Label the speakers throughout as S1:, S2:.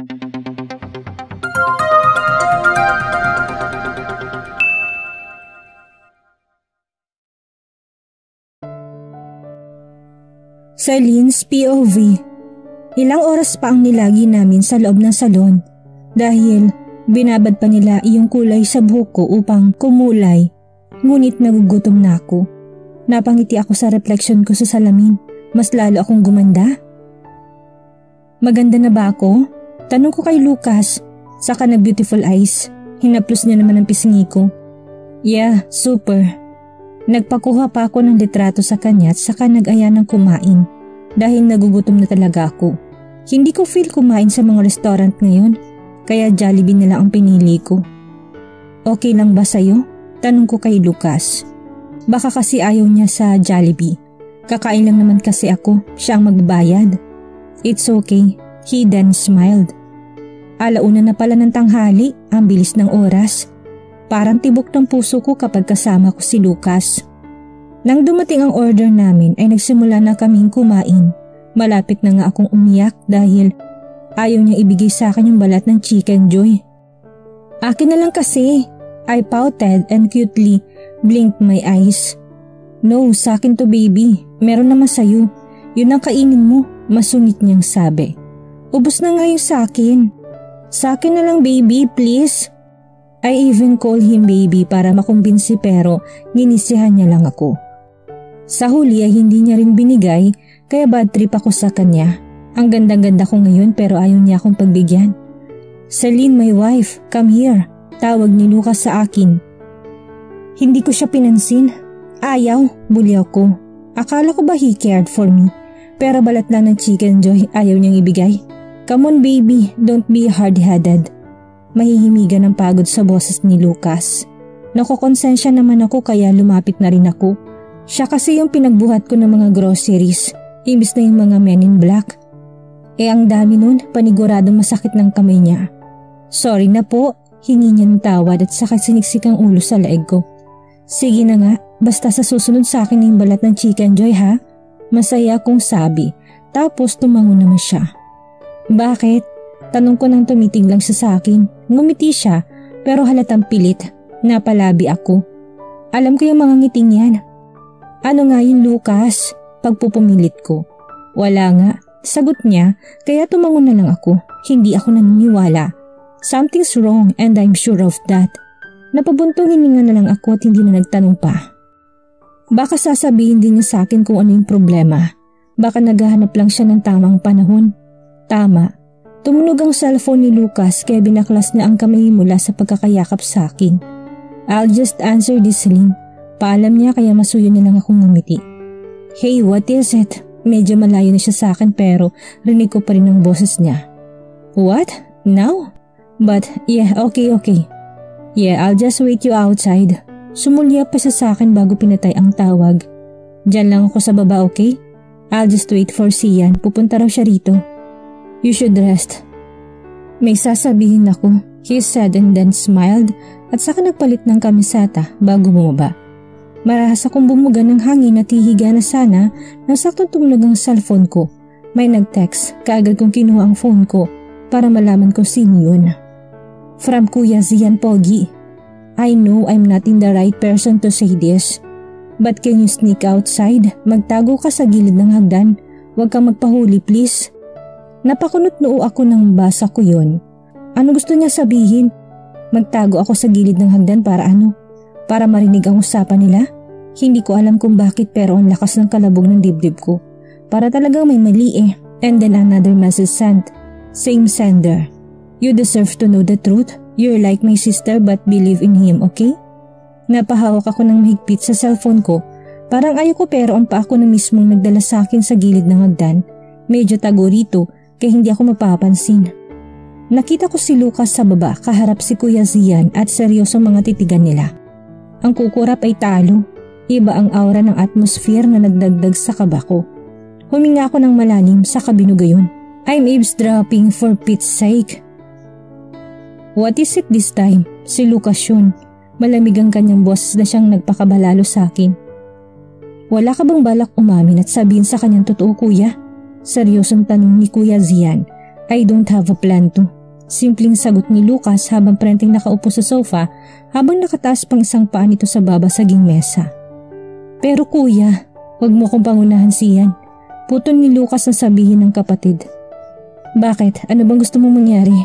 S1: Celine's POV. Ilang oras pa ang nilagi namin sa loob ng salon dahil binabad pa nila iyong kulay sa buhok ko upang kumulay, ngunit nagugutom na ako. Napangiti ako sa reflection ko sa salamin, mas lalo akong gumanda. Maganda na ba ako? Tanong ko kay Lucas, saka na beautiful eyes. Hinaplos niya naman ang pisngi ko. Yeah, super. Nagpakuha pa ako ng litrato sa kanya at saka nag-aya ng kumain dahil nagugutom na talaga ako. Hindi ko feel kumain sa mga restaurant ngayon kaya Jollibee na lang ang pinili ko. Okay lang ba sa'yo? Tanong ko kay Lucas. Baka kasi ayaw niya sa Jollibee. Kakain lang naman kasi ako, siya ang magbabayad. It's okay, he then smiled. Alauna na pala ng tanghali, ang bilis ng oras. Parang tibok ng puso ko kapag kasama ko si Lucas. Nang dumating ang order namin ay nagsimula na kaming kumain. Malapit na nga akong umiyak dahil ayaw niya ibigay sa akin yung balat ng Chicken Joy. Akin na lang kasi. I pouted and cutely blinked my eyes. No, sa akin to baby. Meron naman sa'yo. Yun ang kainin mo, masungit niyang sabi. Ubus na nga yung sa akin. Sa akin na lang baby, please. I even called him baby para makumbinsi pero ginisihan niya lang ako. Sa huli ay hindi niya rin binigay kaya bad trip ako sa kanya. Ang ganda-ganda ko ngayon pero ayaw niya akong pagbigyan. Celine, my wife, come here. Tawag ni Lucas sa akin. Hindi ko siya pinansin. Ayaw, buliw ko. Akala ko ba he cared for me? Pero balat lang ng Chicken Joy ayaw niyang ibigay. Come on baby, don't be hard-headed. Mahihimigan ng pagod sa boses ni Lucas. Nakokonsensya naman ako kaya lumapit na rin ako. Siya kasi yung pinagbuhat ko ng mga groceries, imbis na yung mga men in black. Ang dami nun, paniguradong masakit ng kamay niya. Sorry na po, hingi niya ng tawad at saka siniksik ang ulo sa leeg ko. Sige na nga, basta sa susunod sa akin yung balat ng Chicken Joy ha? Masaya akong sabi, tapos tumango naman siya. Bakit? Tanong ko nang tumitig lang siya sa akin. Ngumiti siya pero halatang pilit. Napalabi ako. Alam ko yung mga ngiting yan. Ano nga yun Lucas? Pagpupumilit ko. Wala nga. Sagot niya kaya tumango na lang ako. Hindi ako naniniwala. Something's wrong and I'm sure of that. Napabuntong hininga na lang ako at hindi na nagtanong pa. Baka sasabihin din niya sa akin kung ano yung problema. Baka naghahanap lang siya ng tamang panahon. Tama. Tumunog ang cellphone ni Lucas kaya binaklas niya ang kamay mula sa pagkakayakap sa akin. I'll just answer this Celine. Paalam niya kaya masuyo na lang akong ngumiti. Hey, what is it? Medyo malayo na siya sa akin pero rinig ko pa rin ang boses niya. What? Now? But yeah, okay. Yeah, I'll just wait you outside. Sumulya pa siya sa akin bago pinatay ang tawag. Diyan lang ako sa baba, okay? I'll just wait for Sian. Pupunta raw siya rito. You should rest. May sasabihin ako, he said and then smiled at saka nagpalit ng kamiseta bago bumaba. Marahas akong bumuga ng hangin at hihiga na sana nang saktong tumunog ang cellphone ko. May nag-text, kaagad kong kinuha ang phone ko para malaman ko sino yun. From Kuya Zian Pogi. I know I'm not in the right person to say this. But can you sneak outside? Magtago ka sa gilid ng hagdan. Huwag kang magpahuli please. Napakunot noo ako nang basa ko yon. Ano gusto niya sabihin? Magtago ako sa gilid ng hagdan para ano? Para marinig ang usapan nila? Hindi ko alam kung bakit pero ang lakas ng kalabog ng dibdib ko. Para talagang may mali eh. And then another message sent. Same sender. You deserve to know the truth. You're like my sister but believe in him, okay? Napahawak ako ng mahigpit sa cellphone ko. Parang ayoko pero ang pa ako na mismong nagdala sa akin sa gilid ng hagdan. Medyo tago rito. Kaya hindi ako mapapansin. Nakita ko si Lucas sa baba kaharap si Kuya Zian at seryoso mga titigan nila. Ang kukurap ay talo. Iba ang aura ng atmosphere na nagdagdag sa kaba ko. Huminga ako ng malalim sa kabinugayon. I'm eavesdropping for Pete's sake. What is it this time? Si Lucas yun. Malamig ang kanyang boses na siyang nagpakabalalo sa akin. Wala ka bang balak umamin at sabihin sa kanyang totoo kuya? Seryosong tanong ni Kuya Zian. I don't have a plan to. Simpleng sagot ni Lucas habang prenteng nakaupo sa sofa habang nakataas pang isang paa nito sa babasaging mesa. Pero kuya, wag mo kong pangunahan siyan. Putol ni Lucas na sabihin ng kapatid. Bakit? Ano bang gusto mong mangyari?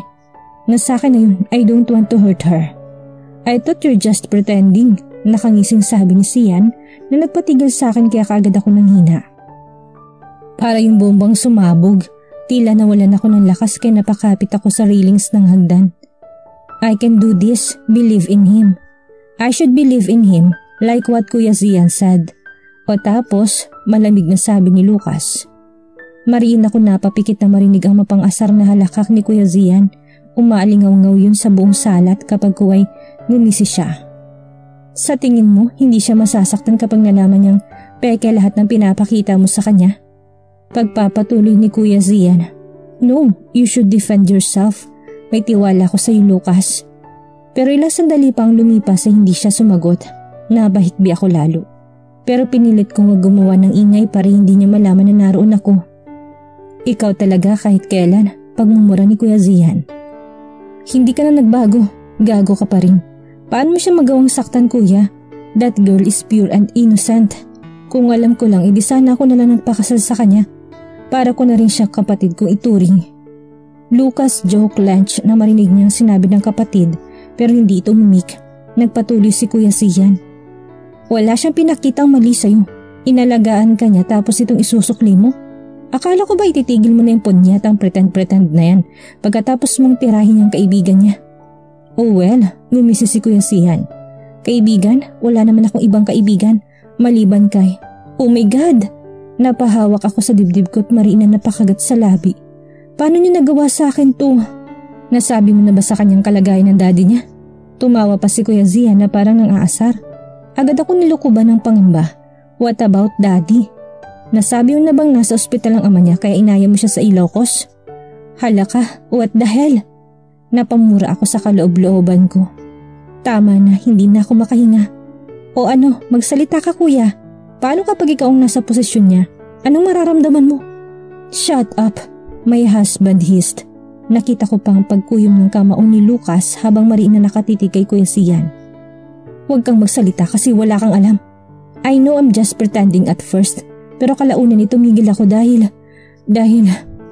S1: Nasa akin na yun, I don't want to hurt her. I thought you're just pretending. Nakangising sabi ni Sian na nagpatigil sa akin kaya kaagad ako nanghina. Para yung bombang sumabog, tila nawalan ako ng lakas kaya napakapit ako sa railings ng hagdan. I can do this, believe in him. I should believe in him like what Kuya Zian said. O tapos, malamig na sabi ni Lucas. Mariin ako napapikit na marinig ang mapang-asar na halakak ni Kuya Zian. Umaalingaw-ngaw yun sa buong salat kapag kuway ngumisi siya. Sa tingin mo, hindi siya masasaktan kapag nalaman niyang peke lahat ng pinapakita mo sa kanya? Pagpapatuloy ni Kuya Zian. No, you should defend yourself. May tiwala ko sa iyo, Lucas. Pero ilang sandali pang lumipas ay hindi siya sumagot. Nabahikbi ako lalo. Pero pinilit kong wag gumawa ng ingay para hindi niya malaman na naroon ako. Ikaw talaga kahit kailan, pagmumura ni Kuya Zian. Hindi ka na nagbago, gago ka pa rin. Paano mo siya magawang saktan, kuya? That girl is pure and innocent. Kung alam ko lang, edi sana ako nalang nagpakasal sa kanya. Para ko na rin siya kapatid kong ituring. Lucas joke lunch na marinig niyang sinabi ng kapatid pero hindi ito umimik. Nagpatuloy si Kuya Sian. Wala siyang pinakitang mali sa'yo. Inalagaan ka niya tapos itong isusukli mo. Akala ko ba ititigil mo na yung punyatang pretend na yan pagkatapos mong tirahin yung kaibigan niya? Oh well, ngumisi si Kuya Sian. Kaibigan? Wala naman akong ibang kaibigan. Maliban kay... Oh my God! Napahawak ako sa dibdib ko at mariin na napakagat sa labi. Paano niyo nagawa sa akin to? Nasabi mo na ba sa kanyang kalagayan ng daddy niya? Tumawa pa si Kuya Zian na parang nang aasar. Agad ako nilukuban ng pangamba. What about daddy? Nasabi mo na bang nasa ospital ang ama niya kaya inaya mo siya sa Ilocos? Hala ka, what the hell? Napamura ako sa kaloob-looban ko. Tama na, hindi na ako makahinga. O ano, magsalita ka kuya. Paano kapag ikaw ang nasa posisyon niya? Anong mararamdaman mo? Shut up, my husband hissed. Nakita ko pang pagkuyom ng kamao ni Lucas habang mariin na nakatitig kay Kuya Sian. Huwag kang magsalita kasi wala kang alam. I know I'm just pretending at first, pero kalaunan tumigil ako dahil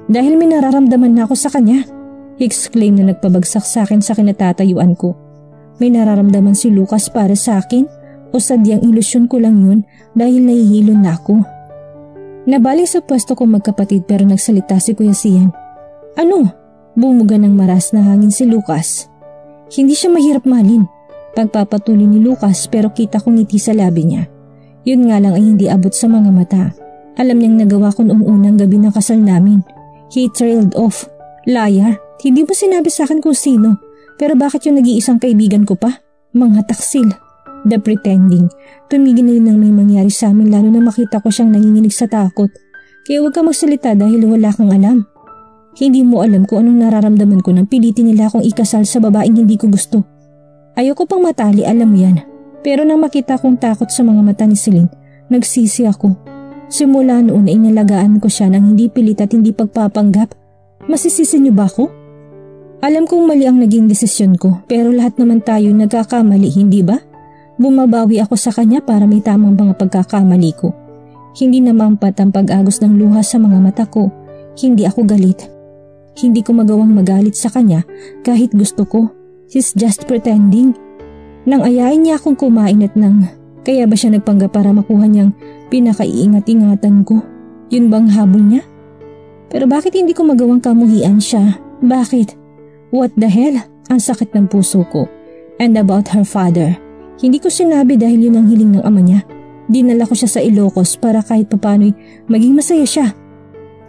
S1: may nararamdaman na ako sa kanya. Exclaim na nagpabagsak sa akin sa kinatatayuan ko. May nararamdaman si Lucas para sa akin o sadyang ilusyon ko lang yun dahil nahihilo na ako. Nabali sa pwesto ko magkapatid pero nagsalita si Kuya Sian. Ano? Bumuga ng maras na hangin si Lucas. Hindi siya mahirap mahalin. Pagpapatuloy ni Lucas pero kita kong ngiti sa labi niya. Yun nga lang ay hindi abot sa mga mata. Alam niyang nagawa ko noong unang gabi ng kasal namin. He trailed off. Liar. Hindi mo sinabi sa akin kung sino, pero bakit yung nag-iisang kaibigan ko pa? Mga taksil. The pretending. Tumigil na yun nang may mangyari sa amin lalo na makita ko siyang nanginginig sa takot. Kaya huwag ka magsalita dahil wala kang alam. Hindi mo alam kung anong nararamdaman ko nang pilitin nila akong ikasal sa babaeng hindi ko gusto. Ayoko pang matali, alam mo yan. Pero nang makita kong takot sa mga mata ni Celine, nagsisi ako. Simula noon ay inalagaan ko siya ng hindi pilit at hindi pagpapanggap. Masisisi niyo ba ako? Alam kong mali ang naging desisyon ko pero lahat naman tayo nagkakamali, hindi ba? Bumabawi ako sa kanya para may tamang mga pagkakamali ko. Hindi namampat ang pag-agos ng luha sa mga mata ko. Hindi ako galit. Hindi ko magawang magalit sa kanya kahit gusto ko. He's just pretending. Nang ayain niya akong kumain at kaya ba siya nagpanggap para makuha niyang pinakaiingat-ingatan ko? Yun bang habol niya? Pero bakit hindi ko magawang kamuhian siya? Bakit? What the hell? Ang sakit ng puso ko. And about her father. Hindi ko sinabi dahil yun ang hiling ng ama niya. Dinala ko siya sa Ilocos para kahit papano'y maging masaya siya.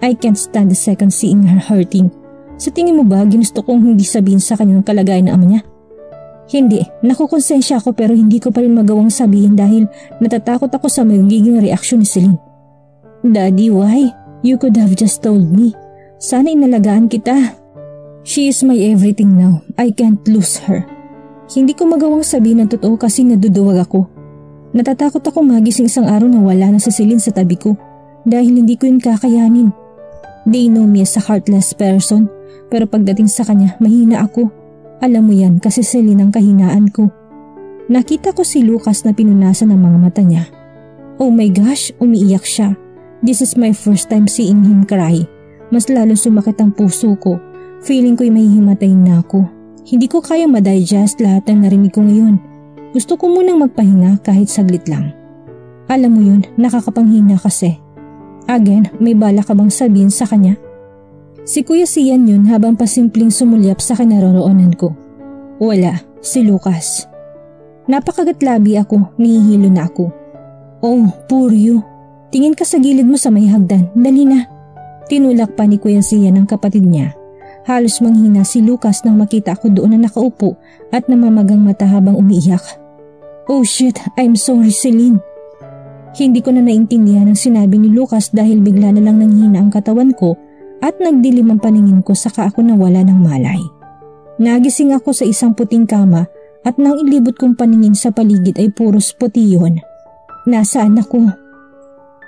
S1: I can't stand the second seeing her hurting. Sa tingin mo ba ginusto kong hindi sabihin sa kanya ng kalagayan ng ama niya? Hindi, nakukonsensya ako pero hindi ko pa rin magawang sabihin dahil natatakot ako sa magiging reaksyon ni Celine. Daddy, why? You could have just told me. Sana inalagaan kita. She is my everything now. I can't lose her. Hindi ko magawang sabihin ng totoo kasi naduduwag ako. Natatakot ako magising isang araw na wala na si Celine sa tabi ko dahil hindi ko yun kakayanin. They know me as a heartless person pero pagdating sa kanya mahina ako. Alam mo yan kasi Celine ang kahinaan ko. Nakita ko si Lucas na pinunasan ng mga mata niya. Oh my gosh, umiiyak siya. This is my first time seeing him cry. Mas lalo sumakit ang puso ko. Feeling ko'y mahihimatayin na ako. Hindi ko kaya ma-digest lahat ng narinig ko ngayon. Gusto ko munang magpahinga kahit saglit lang. Alam mo yun, nakakapanghina kasi. Again, may bala ka bang sabihin sa kanya? Si Kuya Sian yun habang pasimpleng sumulyap sa kinaroroonan ko. Wala, si Lucas. Napakagatlabi ako, nihihilo na ako. Oh, poor you. Tingin ka sa gilid mo sa may hagdan, dali na. Tinulak pa ni Kuya Sian ang kapatid niya. Halos manghina si Lucas nang makita ako doon na nakaupo at namamagang mata habang umiiyak. Oh shit, I'm sorry Celine. Hindi ko na naintindihan ang sinabi ni Lucas dahil bigla na lang nanghina ang katawan ko at nagdilim ang paningin ko saka ako nawala ng malay. Nagising ako sa isang puting kama at nang ilibot kong paningin sa paligid ay puros puti yun. Nasaan ako?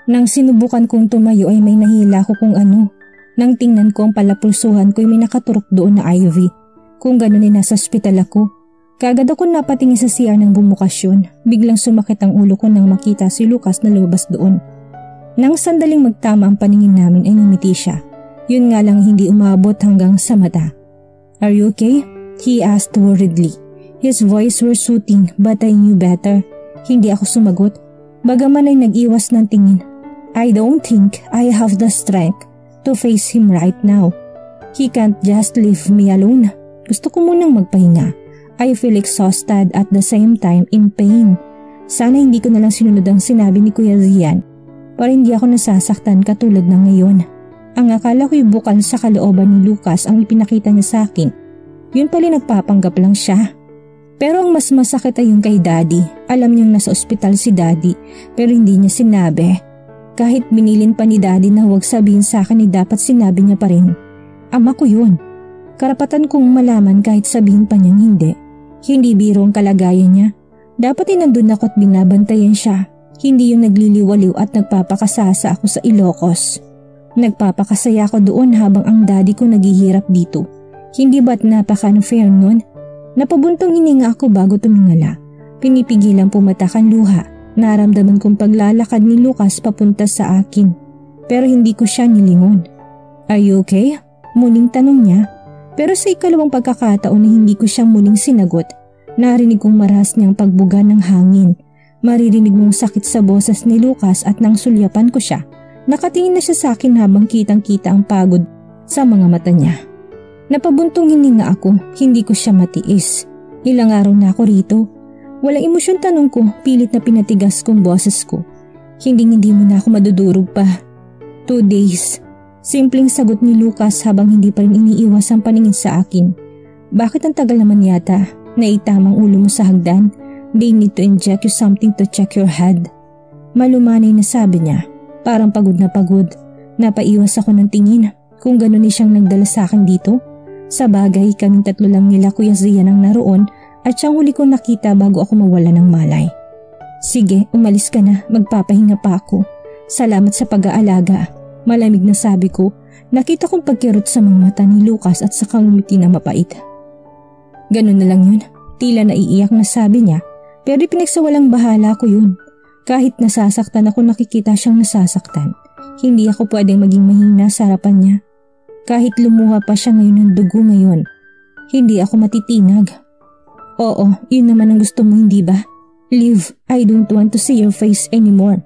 S1: Nang sinubukan kong tumayo ay may nahila ko kung ano. Nang tingnan ko ang palapulsuhan ko ay may nakaturok doon na IV. Kung gano'n ay nasa ospital ako. Kagad ako napatingin sa CR ng bumukasyon. Biglang sumakit ang ulo ko nang makita si Lucas na lumabas doon. Nang sandaling magtama ang paningin namin ay ngumiti siya. Yun nga lang hindi umabot hanggang sa mata. Are you okay? He asked worriedly. His voice was soothing but I knew better. Hindi ako sumagot. Bagaman ay nag-iwas ng tingin. I don't think I have the strength to face him right now. He can't just leave me alone. Gusto ko munang magpahinga. I feel exhausted at the same time in pain. Sana hindi ko na lang sinunod ang sinabi ni Kuya Zian para hindi ako nasasaktan katulad ng ngayon. Ang akala ko'y bukal sa kalooban ni Lucas ang ipinakita niya sa akin. Yun pala nagpapanggap lang siya. Pero ang mas masakit ay yung kay Daddy. Alam niyang nasa ospital si Daddy pero hindi niya sinabi. Kahit binilin pa ni Daddy na huwag sabihin sa akin ay dapat sinabi niya pa rin. Ama ko yun. Karapatan kong malaman kahit sabihin pa niyang hindi. Hindi biro ang kalagayan niya. Dapat ay nandun ako at binabantayan siya. Hindi yung nagliliwaliw at nagpapakasasa ako sa Ilocos. Nagpapakasaya ako doon habang ang daddy ko naghihirap dito. Hindi ba't napaka-unfair nun? Napabuntong hininga ako bago tumingala. Pinipigilang pumatakan luha. Naramdaman kong paglalakad ni Lucas papunta sa akin. Pero hindi ko siya nilingon. Are you okay? Muling tanong niya. Pero sa ikalawang pagkakataon na hindi ko siyang muling sinagot, narinig kong marahas niyang pagbuga ng hangin. Maririnig mong sakit sa boses ni Lucas at nang sulyapan ko siya, nakatingin na siya sa akin habang kitang-kita ang pagod sa mga mata niya. Napabuntong hininga ako, hindi ko siya matiis. Ilang araw na ako rito. Walang emosyon tanong ko, pilit na pinatigas kong boses ko. Hindi mo na ako madudurog pa. 2 days. Simpleng sagot ni Lucas habang hindi pa rin iniiwas ang paningin sa akin. Bakit ang tagal naman yata? Naitamang ulo mo sa hagdan? They need to inject you something to check your head. Malumanay na sabi niya. Parang pagod na pagod. Napaiwas ako ng tingin. Kung gano'n ni siyang nagdala sa akin dito. Sa bagay, kaming tatlo lang nila Kuya Zian ang naroon at siyang huli kong nakita bago ako mawala ng malay. Sige, umalis ka na. Magpapahinga pa ako. Salamat sa pag-aalaga. Malamig na sabi ko, nakita kong pagkirot sa mga mata ni Lucas at saka ngumiti na mapait. Ganun na lang yun, tila naiiyak na sabi niya, pero pinagsawalang bahala ko yun. Kahit nasasaktan ako nakikita siyang nasasaktan, hindi ako pwedeng maging mahina sa harapan niya. Kahit lumuha pa siya ngayon ng dugo ngayon, hindi ako matitinag. Oo, yun naman ang gusto mo hindi ba? Live, I don't want to see your face anymore.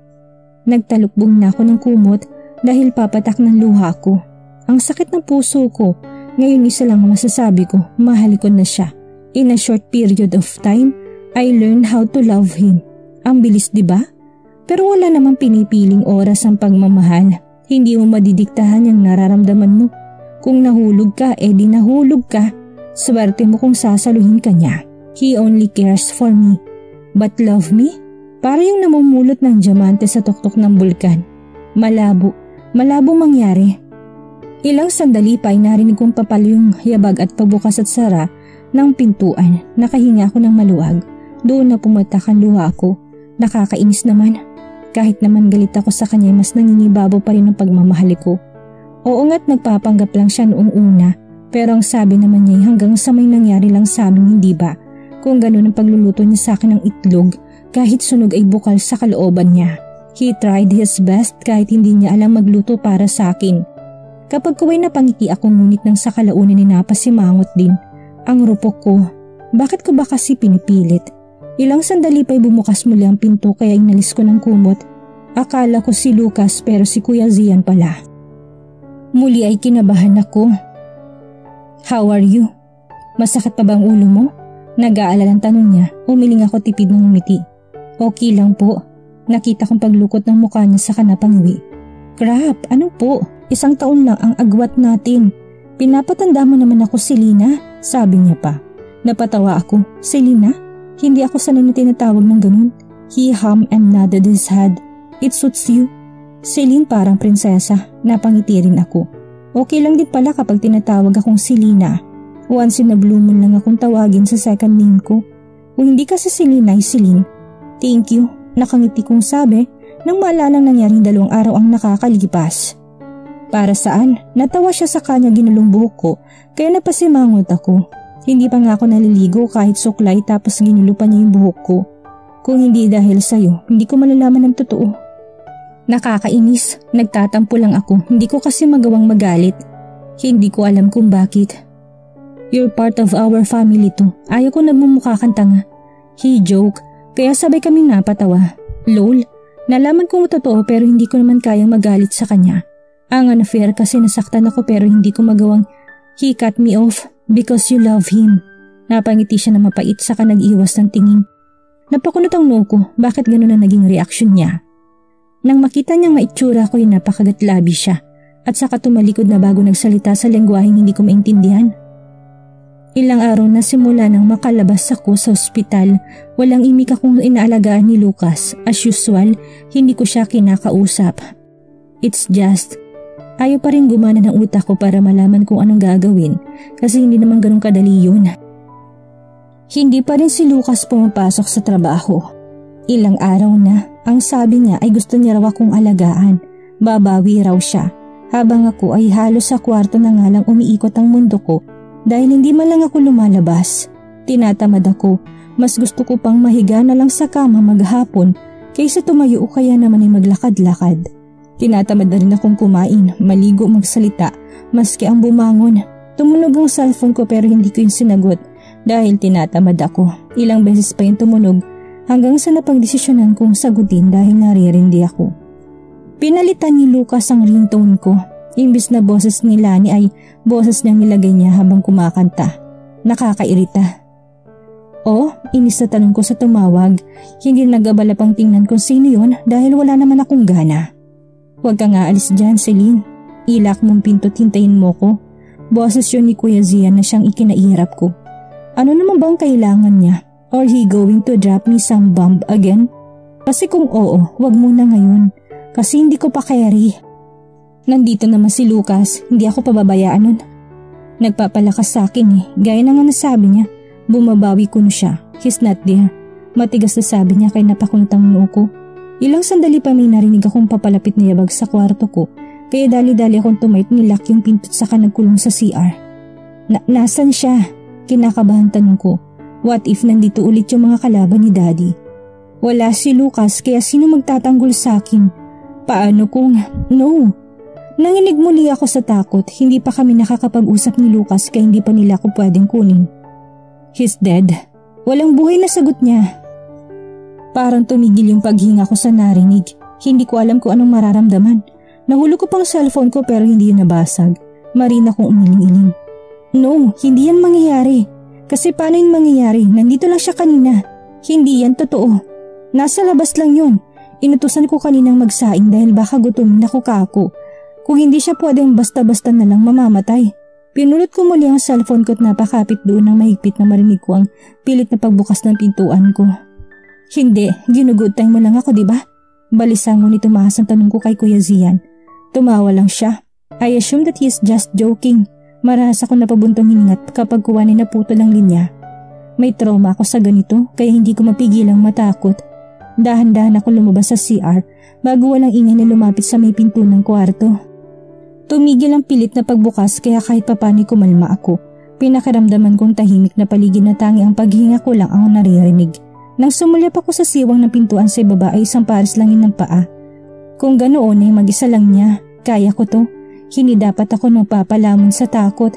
S1: Nagtalukbong na ako ng kumot dahil papatak ng luha ko. Ang sakit ng puso ko. Ngayon isa lang masasabi ko, mahal ko na siya. In a short period of time, I learned how to love him. Ang bilis diba? Pero wala namang pinipiling oras ang pagmamahal. Hindi mo madidiktahan yung nararamdaman mo. Kung nahulog ka, di nahulog ka. Swerte mo kung sasaluhin ka niya. He only cares for me. But love me? Para yung namumulot ng diamante sa tuktok ng bulkan. Malabo mangyari. Ilang sandali pa ay narinig kong papaluyong yabag at pabukas at sara ng pintuan. Nakahinga ako ng maluwag. Doon na pumatak ang luha ko. Nakakainis naman. Kahit naman galit ako sa kanya, mas nangingibabaw pa rin ang pagmamahal ko. Oo nga't nagpapanggap lang siya noong una. Pero ang sabi naman niya hanggang sa may nangyari lang sa amin, hindi ba? Kung ganun ang pagluluto niya sa akin ng itlog, kahit sunog ay bukal sa kalooban niya. He tried his best kahit hindi niya alam magluto para sa akin. Kapag kuway napangiti ako ngunit nang sa kalaunan ni napasimangot din. Ang rupok ko, bakit ko ba kasi pinipilit? Ilang sandali pa'y bumukas muli ang pinto kaya inalis ko ng kumot. Akala ko si Lucas pero si Kuya Zian pala. Muli ay kinabahan ako. How are you? Masakit pa ba ang ulo mo? Nag-aalalang tanong niya, umiling ako tipid ng umiti. Okay lang po. Nakita kong paglukot ng mukha niya sa kanapangiwi. Crap, ano po? 1 taon lang ang agwat natin. Pinapatanda mo naman ako, Selena, sabi niya pa. Napatawa ako. Selena? Hindi ako sanay na tinatawag ng ganun. He hummed and nodded his head. It suits you. Celine parang prinsesa. Napangiti rin ako. Okay lang din pala kapag tinatawag akong Selena. Once in a blue moon lang akong tawagin sa second name ko. Kung hindi kasi Selena ay Celine. Thank you. Nakangiti kong sabi nang maalalang nangyaring 2 araw ang nakakalipas. Para saan? Natawa siya sa kanya ginulong buhok ko kaya napasimangot ako. Hindi pa nga ako naliligo kahit suklay tapos ginulo pa niya yung buhok ko. Kung hindi dahil sa'yo, hindi ko malalaman ang totoo. Nakakainis, nagtatampo lang ako, hindi ko kasi magawang magalit. Hindi ko alam kung bakit. You're part of our family too. Ayaw ko nagmumukha kang tanga. He joke. Kaya sabay kami napatawa. Lol, nalaman kong totoo pero hindi ko naman kayang magalit sa kanya. Ang unfair kasi nasaktan ako pero hindi ko magawang he cut me off because you love him. Napangiti siya na mapait saka nag-iwas ng tingin. Napakunot ang noo ko, bakit gano'n ang naging reaksyon niya? Nang makita niyang maitsura ko ay napakagatlabi siya at saka tumalikod na bago nagsalita sa lengguaheng hindi ko maintindihan. Ilang araw na simula nang makalabas ako sa ospital, walang imik akong inaalagaan ni Lucas. As usual, hindi ko siya kinakausap. It's just, ayaw pa rin gumana ng utak ko para malaman kung anong gagawin kasi hindi naman ganun kadali yun. Hindi pa rin si Lucas pumapasok sa trabaho. Ilang araw na, ang sabi niya ay gusto niya raw akong alagaan. Babawi raw siya. Habang ako ay halos sa kwarto na nga lang umiikot ang mundo ko. Dahil hindi man lang ako lumalabas, tinatamad ako. Mas gusto ko pang mahiga na lang sa kama maghapon kaysa tumayo o kaya naman ay maglakad-lakad. Tinatamad na rin akong kumain, maligo, magsalita, maski ang bumangon. Tumunog ang cellphone ko pero hindi ko yung sinagot dahil tinatamad ako. Ilang beses pa yung tumunog hanggang sa napagdesisyonan kong sagutin dahil naririndi ako. Pinalitan ni Lucas ang ringtone ko. Imbis na boses ni Lani ay boses niyang nilagay niya habang kumakanta. Nakakairita. Oh, inis na tanong ko sa tumawag. Hindi nag-abala pang tingnan kung sino yun dahil wala naman akong gana. Huwag ka nga alis dyan, Celine. Ilak mong pinto't hintayin mo ko. Boses yun ni Kuya Zian na siyang ikinaihirap ko. Ano naman bang kailangan niya? Or he going to drop me some bomb again? Kasi kung oo, wag muna ngayon. Kasi hindi ko pa carry. Nandito naman si Lucas, hindi ako pababayaan nun. Nagpapalakas sa akin gaya na nga nasabi niya, bumabawi ko na siya. He's not there. Matigas na sabi niya kaya napakunot ang noo ko. Ilang sandali pa may narinig akong papalapit na yabag sa kwarto ko, kaya dali-dali akong tumayot nilak yung pinto't saka nagkulong sa CR. Nasaan siya? Kinakabahan tanong ko. What if nandito ulit yung mga kalaban ni Daddy? Wala si Lucas kaya sino magtatanggol sa akin? Paano kung no? Nanginig muli ako sa takot, hindi pa kami nakakapag-usap ni Lucas kaya hindi pa nila ako pwedeng kunin. He's dead. Walang buhay na sagot niya. Parang tumigil yung paghinga ko sa narinig. Hindi ko alam kung anong mararamdaman. Nahulog ko pang cellphone ko pero hindi yun nabasag. Marina kong umiling-iling. No, hindi yan mangyayari. Kasi paano yung mangyayari? Nandito lang siya kanina. Hindi yan totoo. Nasa labas lang yun. Inutusan ko kaninang magsaing dahil baka gutumin ako kako. Kung hindi siya pwedeng basta-basta na lang mamamatay. Pinulot ko muli ang cellphone ko at napakapit doon nang mahigpit na marinig ko ang pilit na pagbukas ng pintuan ko. Hindi, ginugood time mo lang ako, diba? Balisang ngunit tumahas ang tanong ko kay Kuya Zian. Tumawa lang siya. I assume that he is just joking. Marahas ako napabuntong hiningat kapag kuwanin na putol ang linya. May trauma ako sa ganito kaya hindi ko mapigilang matakot. Dahan-dahan ako lumabas sa CR bago walang ingay na lumapit sa may pinto ng kwarto. Tumigil ang pilit na pagbukas kaya kahit papani kumalma ako. Pinakaramdaman kong tahimik na paligid na tangi ang paghinga ko lang ang naririnig. Nang sumulyap ako sa siwang ng pintuan sa ibaba ay isang pares langin ng paa. Kung ganoon ay mag-isa lang niya, kaya ko to. Hindi dapat ako mapapalamon sa takot.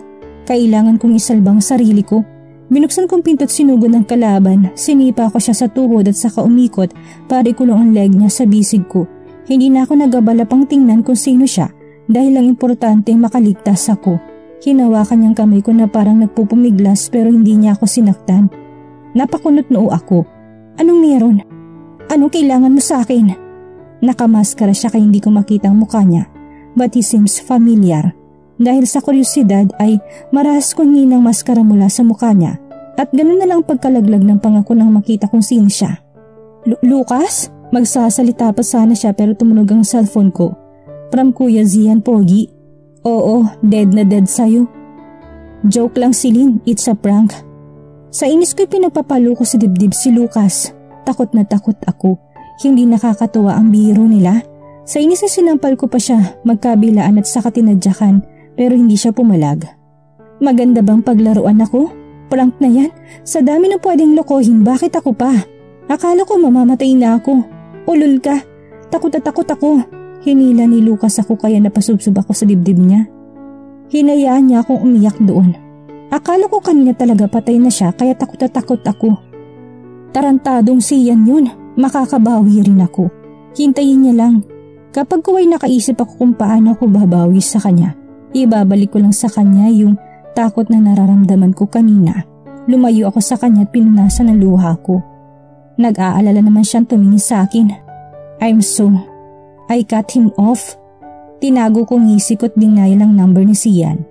S1: Kailangan kong isalbang sarili ko. Binuksan kong pinto at sinugod ng kalaban. Sinipa ko siya sa tuhod at saka umikot para ikulong ang leg niya sa bisig ko. Hindi na ako nagabala pang tingnan kung sino siya dahil lang importante makaligtas ako. Hinawakan niyang kamay ko na parang nagpupumiglas pero hindi niya ako sinaktan. Napakunot noo ako. Anong meron? Anong kailangan mo sa akin? Nakamaskara siya kaya hindi ko makita ang mukha niya. But he seems familiar. Dahil sa kuryosidad ay marahas ko ng maskara mula sa mukha niya at ganun na lang pagkalaglag ng pangako nang makita kung sino siya. Lucas? Magsasalita pa sana siya pero tumunog ang cellphone ko. From Kuya Zian, Pogi. Oo, dead na dead sa'yo. Joke lang Celine, it's a prank. Sa inis ko'y pinagpapalo ko sa dibdib si Lucas. Takot na takot ako. Hindi nakakatuwa ang biro nila. Sa inis na sinampal ko pa siya, magkabilaan at saka tinadyakan. Pero hindi siya pumalag. Maganda bang paglaruan ako? Prank na yan? Sa dami na pwedeng lokohin, bakit ako pa? Akala ko mamamatay na ako. Ulol ka. Takot na takot ako. Hinila ni Lucas ako kaya napasubsob ako sa dibdib niya. Hinayaan niya akong umiyak doon. Akala ko kanina talaga patay na siya kaya takot na takot ako. Tarantadong siyan yun. Makakabawi rin ako. Hintayin niya lang. Kapag ko ay nakaisip ako kung paano ako babawi sa kanya, ibabalik ko lang sa kanya yung takot na nararamdaman ko kanina. Lumayo ako sa kanya at pinunasan ang luha ko. Nag-aalala naman siyang tumingin sa akin. I cut him off. Tinago kong ngisi ko at dinayal ang number ni Sian.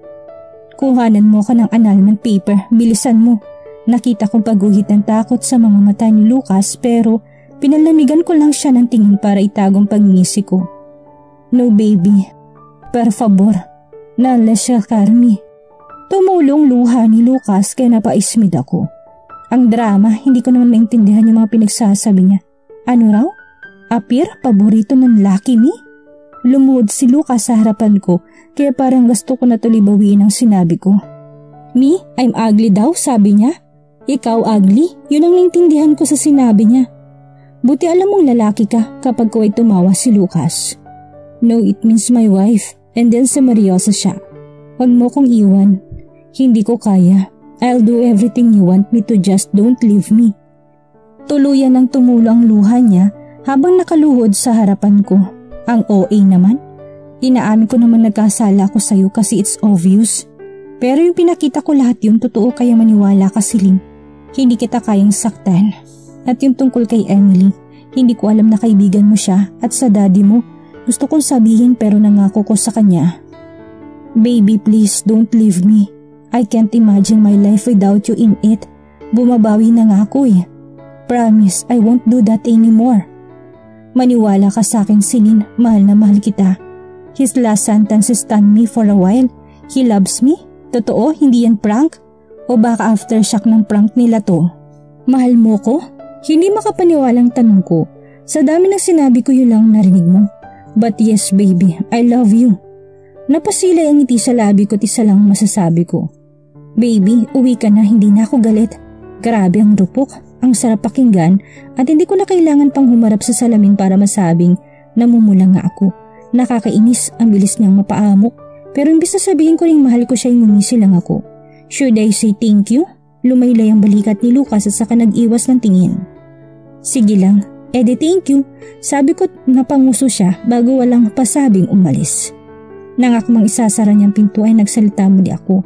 S1: Kuhanan mo ka ng annulment paper, bilisan mo. Nakita kong paguhit ng takot sa mga mata ni Lucas pero pinalamigan ko lang siya ng tingin para itagong pangingisi ko. No baby, per favor. Nalasya Carmi. Tumulong luha ni Lucas kaya napaismid ako. Ang drama, hindi ko naman maintindihan yung mga pinagsasabi niya. Ano raw? Apir, paborito ng Lucky Me? Lumuhod si Lucas sa harapan ko kaya parang gusto ko na tuloy bawiin ang sinabi ko. Me? I'm ugly daw, sabi niya. Ikaw ugly? Yun ang naintindihan ko sa sinabi niya. Buti alam mong lalaki ka kapag ko ay tumawa si Lucas. No, it means my wife. And then sumaryoso siya. Huwag mo kong iwan. Hindi ko kaya. I'll do everything you want me to, just don't leave me. Tuluyan ng tumulo ang luha niya habang nakaluhod sa harapan ko. Ang OA naman. Inaamin ko naman nagkasala ako sa'yo kasi it's obvious. Pero yung pinakita ko lahat yun totoo kaya maniwala ka Celine. Hindi kita kayang saktan. At yung tungkol kay Emily, hindi ko alam na kaibigan mo siya at sa daddy mo. Gusto kong sabihin pero nangako ko sa kanya. Baby, please don't leave me. I can't imagine my life without you in it. Bumabawi na nga ako eh. Promise, I won't do that anymore. Maniwala ka sa akin, Celine. Mahal na mahal kita. His last sentence stunned me for a while. He loves me? Totoo, hindi yan prank? O baka aftershock ng prank nila to? Mahal mo ko? Hindi makapaniwalang tanong ko. Sa dami ng sinabi ko yun lang narinig mo. But yes baby, I love you. Napasilay ang ngiti sa labi ko at isa lang masasabi ko. Baby, uwi ka na, hindi na ako galit. Grabe ang rupok, ang sarap pakinggan at hindi ko na kailangan pang humarap sa salamin para masabing namumula nga ako. Nakakainis, ang bilis niyang mapaamok. Pero imbis na sabihin ko ring mahal ko siya, ngumisi lang ako. Should I say thank you? Lumaylay ang balikat ni Lucas at saka nag-iwas ng tingin. Sige lang. Edi thank you, sabi ko napanguso siya bago walang pasabing umalis. Nangakmang isasara niyang pinto ay nagsalita muli ako.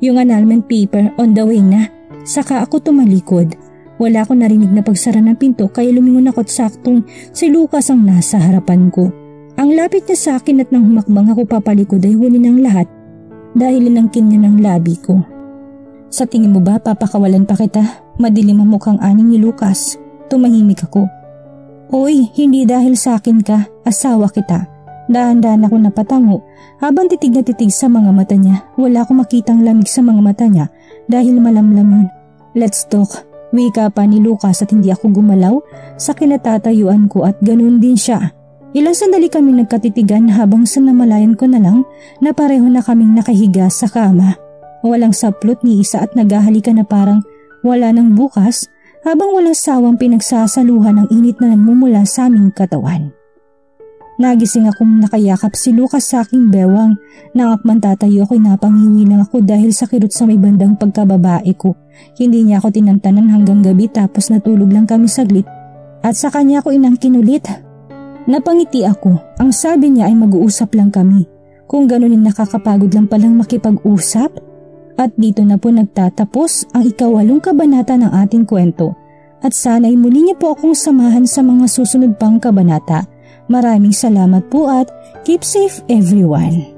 S1: Yung annulment paper on the way na, saka ako tumalikod. Wala akong narinig na pagsara ng pinto kaya lumingon ako at saktong si Lucas ang nasa harapan ko. Ang lapit niya sa akin at nang humakbang ako papalikod ay huli ng lahat dahil inangkin niya ng labi ko. Sa tingin mo ba papakawalan pa kita? Madilim ang mukhang aning ni Lucas. Tumahimik ako. Hoy, hindi dahil sa akin ka, asawa kita. Dahan-dahan ako napatango habang titig na titig sa mga mata niya. Wala akong makitang lamig sa mga mata niya dahil malamlam yun. Let's talk. Wika pa ni Lucas at hindi ako gumalaw sa kinatatayuan ko at ganun din siya. Ilang sandali kami nagkatitigan habang sa namalayan ko na lang na pareho na kaming nakahiga sa kama. Walang saplot ni isa at naghahalikan na parang wala nang bukas habang walang sawang pinagsasaluhan ng init na namumula sa aming katawan. Nagising akong nakayakap si Lucas sa aking bewang. Nangakman tatayo ako'y napangiwi lang ako dahil sa kirot sa may bandang pagkababae ko. Hindi niya ako tinantanan hanggang gabi tapos natulog lang kami saglit at sa kanya ako inangkin ulit. Napangiti ako. Ang sabi niya ay mag-uusap lang kami. Kung ganunin nakakapagod lang palang makipag-usap. At dito na po nagtatapos ang 8 kabanata ng ating kwento. At sana'y muli niyo po akong samahan sa mga susunod pang kabanata. Maraming salamat po at keep safe everyone.